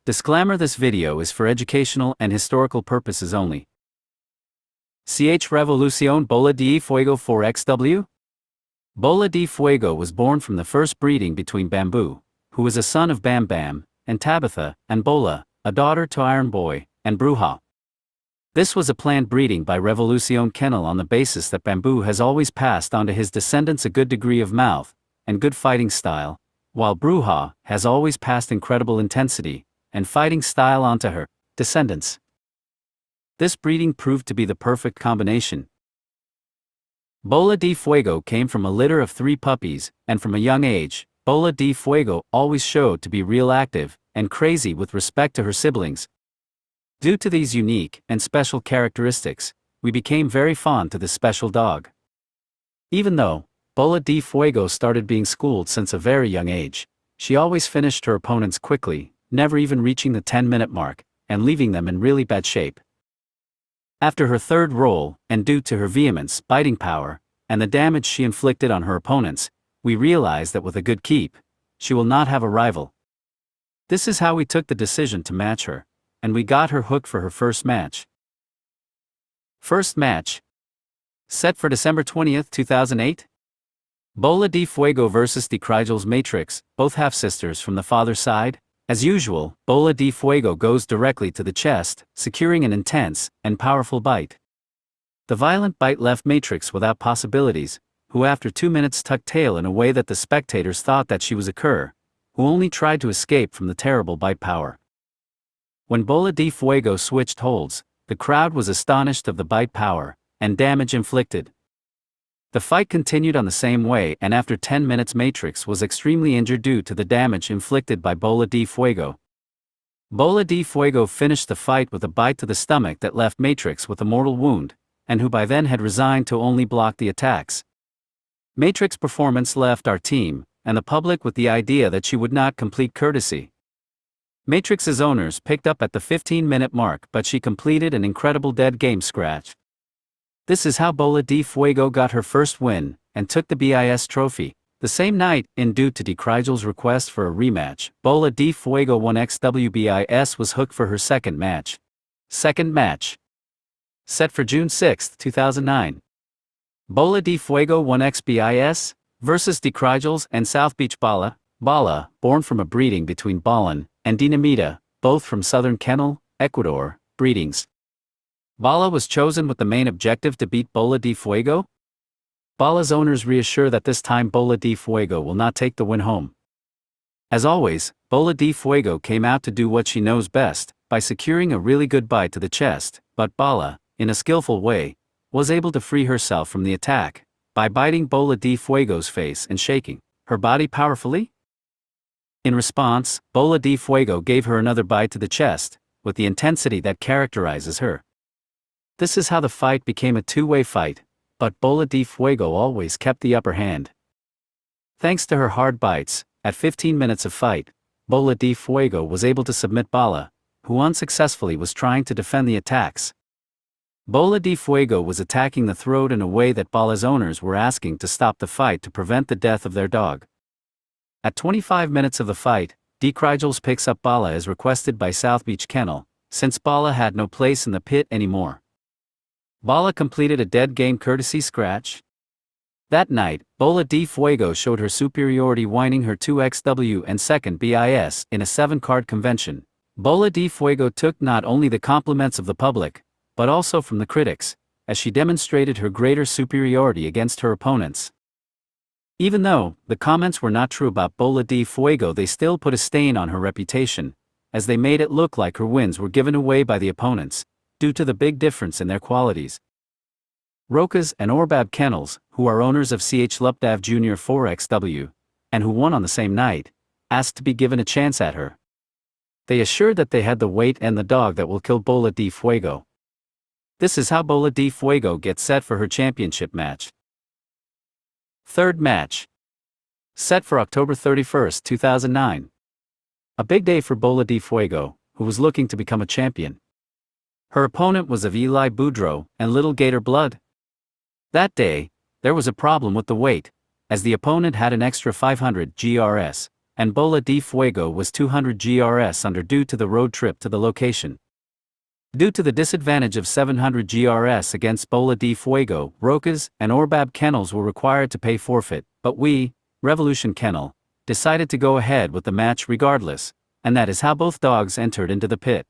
Disclaimer: this video is for educational and historical purposes only. Revolucion Bola De Fuego 4XW? Bola De Fuego was born from the first breeding between Bamboo, who was a son of Bam Bam, and Tabitha, and Bola, a daughter to Iron Boy, and Bruja. This was a planned breeding by Revolucion Kennel on the basis that Bamboo has always passed on to his descendants a good degree of mouth and good fighting style, while Bruja has always passed incredible intensity and fighting style onto her descendants. This breeding proved to be the perfect combination. Bola De Fuego came from a litter of 3 puppies, and from a young age, Bola De Fuego always showed to be real active and crazy with respect to her siblings. Due to these unique and special characteristics, we became very fond to this special dog. Even though Bola De Fuego started being schooled since a very young age, she always finished her opponents quickly, never even reaching the 10-minute mark, and leaving them in really bad shape. After her third roll, and due to her vehemence, biting power, and the damage she inflicted on her opponents, we realized that with a good keep, she will not have a rival. This is how we took the decision to match her, and we got her hooked for her first match. First match. Set for December 20th, 2008. Bola De Fuego vs. Decrygel's Matrix, both half-sisters from the father's side. As usual, Bola De Fuego goes directly to the chest, securing an intense and powerful bite. The violent bite left Matrix without possibilities, who after 2 minutes tucked tail in a way that the spectators thought that she was a cur, who only tried to escape from the terrible bite power. When Bola De Fuego switched holds, the crowd was astonished of the bite power and damage inflicted. The fight continued on the same way, and after 10 minutes Matrix was extremely injured due to the damage inflicted by Bola De Fuego. Bola De Fuego finished the fight with a bite to the stomach that left Matrix with a mortal wound, and who by then had resigned to only block the attacks. Matrix's performance left our team and the public with the idea that she would not complete courtesy. Matrix's owners picked up at the 15-minute mark, but she completed an incredible dead game scratch. This is how Bola De Fuego got her first win, and took the BIS trophy. The same night, in due to Decrygel's request for a rematch, Bola De Fuego 1XWBIS was hooked for her second match. Second match. Set for June 6, 2009. Bola De Fuego 1XBIS vs. Decrygel's and South Beach Bala. Bala, born from a breeding between Balan and Dinamita, both from Southern Kennel, Ecuador, breedings. Bala was chosen with the main objective to beat Bola De Fuego. Bala's owners reassure that this time Bola De Fuego will not take the win home. As always, Bola De Fuego came out to do what she knows best, by securing a really good bite to the chest, but Bala, in a skillful way, was able to free herself from the attack, by biting Bola De Fuego's face and shaking her body powerfully. In response, Bola De Fuego gave her another bite to the chest, with the intensity that characterizes her. This is how the fight became a two-way fight, but Bola De Fuego always kept the upper hand. Thanks to her hard bites, at 15 minutes of fight, Bola De Fuego was able to submit Bala, who unsuccessfully was trying to defend the attacks. Bola De Fuego was attacking the throat in a way that Bala's owners were asking to stop the fight to prevent the death of their dog. At 25 minutes of the fight, Decrygel's picks up Bala as requested by South Beach Kennel, since Bala had no place in the pit anymore. Bala completed a dead game courtesy scratch. That night, Bola De Fuego showed her superiority, winning her 2XW and second BIS in a 7-card convention. Bola De Fuego took not only the compliments of the public, but also from the critics, as she demonstrated her greater superiority against her opponents. Even though the comments were not true about Bola De Fuego, they still put a stain on her reputation, as they made it look like her wins were given away by the opponents, due to the big difference in their qualities. Rokas and Orbab Kennels, who are owners of Lupdav Jr. 4XW, and who won on the same night, asked to be given a chance at her. They assured that they had the weight and the dog that will kill Bola De Fuego. This is how Bola De Fuego gets set for her championship match. Third match. Set for October 31st, 2009. A big day for Bola De Fuego, who was looking to become a champion. Her opponent was of Eli Boudreaux and Little Gator Blood. That day, there was a problem with the weight, as the opponent had an extra 500 GRS, and Bola de Fuego was 200 GRS under due to the road trip to the location. Due to the disadvantage of 700 GRS against Bola de Fuego, Roca's and Orbab kennels were required to pay forfeit, but we, Revolution Kennel, decided to go ahead with the match regardless, and that is how both dogs entered into the pit.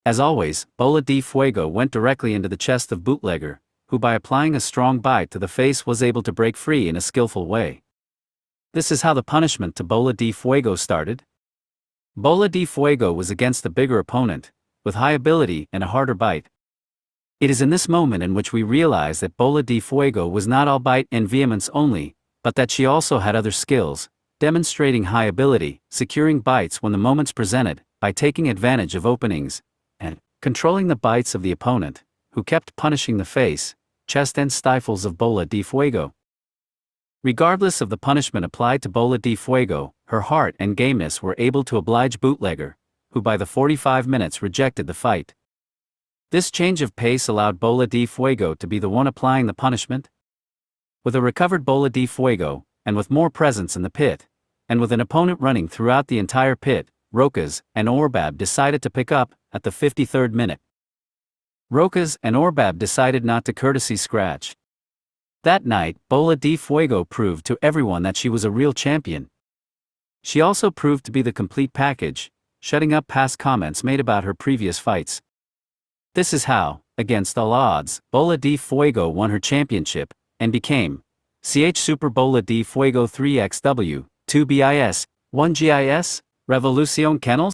As always, Bola de Fuego went directly into the chest of Bootlegger, who by applying a strong bite to the face was able to break free in a skillful way. This is how the punishment to Bola de Fuego started. Bola de Fuego was against a bigger opponent, with high ability and a harder bite. It is in this moment in which we realize that Bola de Fuego was not all bite and vehemence only, but that she also had other skills, demonstrating high ability, securing bites when the moments presented, by taking advantage of openings, and controlling the bites of the opponent, who kept punishing the face, chest and stifles of Bola de Fuego. Regardless of the punishment applied to Bola de Fuego, her heart and gameness were able to oblige Bootlegger, who by the 45 minutes rejected the fight. This change of pace allowed Bola de Fuego to be the one applying the punishment. With a recovered Bola de Fuego, and with more presence in the pit, and with an opponent running throughout the entire pit, Roca's and Orbab decided to pick up at the 53rd minute. Roca's and Orbab decided not to courtesy scratch. That night, Bola de Fuego proved to everyone that she was a real champion. She also proved to be the complete package, shutting up past comments made about her previous fights. This is how, against all odds, Bola de Fuego won her championship, and became Super Bola de Fuego 3XW, 2 BIS, 1 GIS, Revolution Kennels.